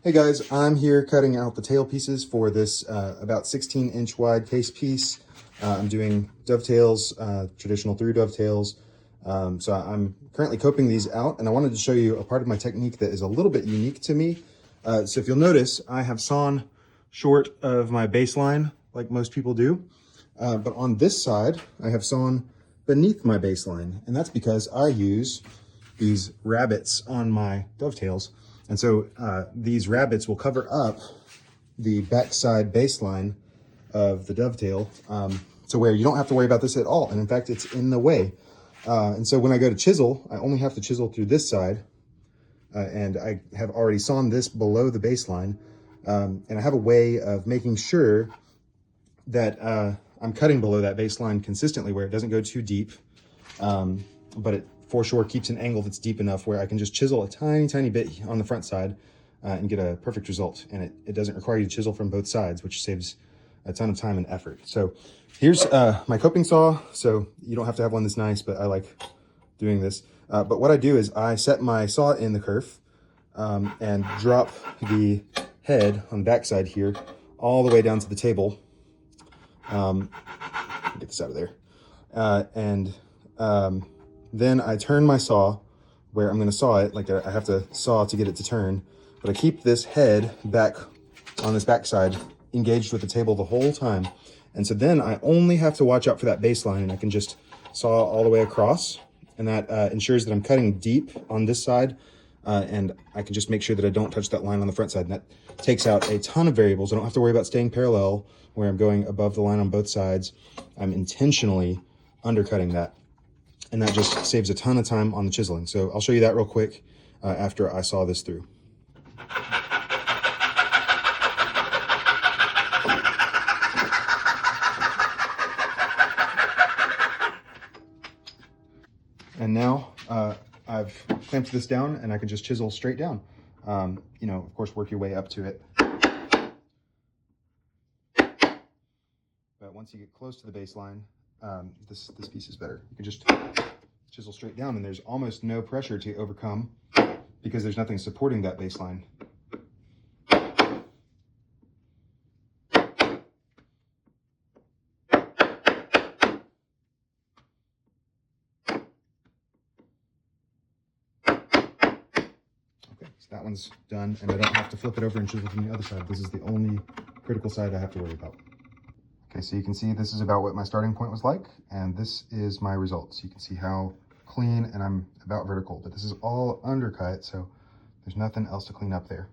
Hey guys, I'm here cutting out the tail pieces for this about 16-inch wide case piece. I'm doing dovetails, traditional through dovetails. So I'm currently coping these out, and I wanted to show you a part of my technique that is a little bit unique to me. So if you'll notice, I have sawn short of my baseline like most people do, but on this side, I have sawn beneath my baseline, and that's because I use these rabbets on my dovetails. And so these rabbets will cover up the backside baseline of the dovetail to where you don't have to worry about this at all. And in fact, it's in the way. And so when I go to chisel, I only have to chisel through this side. And I have already sawn this below the baseline. And I have a way of making sure that I'm cutting below that baseline consistently where it doesn't go too deep. But it for sure keeps an angle that's deep enough where I can just chisel a tiny bit on the front side and get a perfect result. And it doesn't require you to chisel from both sides, which saves a ton of time and effort. So here's my coping saw. So you don't have to have one this nice, but I like doing this. But what I do is I set my saw in the kerf and drop the head on the backside here all the way down to the table. Get this out of there. Then I turn my saw where I'm going to saw it, like I have to saw to get it to turn, but I keep this head back on this backside engaged with the table the whole time. And so then I only have to watch out for that baseline, and I can just saw all the way across, and that ensures that I'm cutting deep on this side, and I can just make sure that I don't touch that line on the front side. And that takes out a ton of variables. I don't have to worry about staying parallel where I'm going above the line on both sides. I'm intentionally undercutting that. And that just saves a ton of time on the chiseling. So I'll show you that real quick after I saw this through. And now I've clamped this down, and I can just chisel straight down. You know, of course, work your way up to it. But once you get close to the baseline, this piece is better. You can just chisel straight down, and there's almost no pressure to overcome because there's nothing supporting that baseline. Okay, so that one's done, and I don't have to flip it over and chisel from the other side. This is the only critical side I have to worry about. Okay, so you can see this is about what my starting point was like, and this is my results. You can see how clean, and I'm about vertical, but this is all undercut, so there's nothing else to clean up there.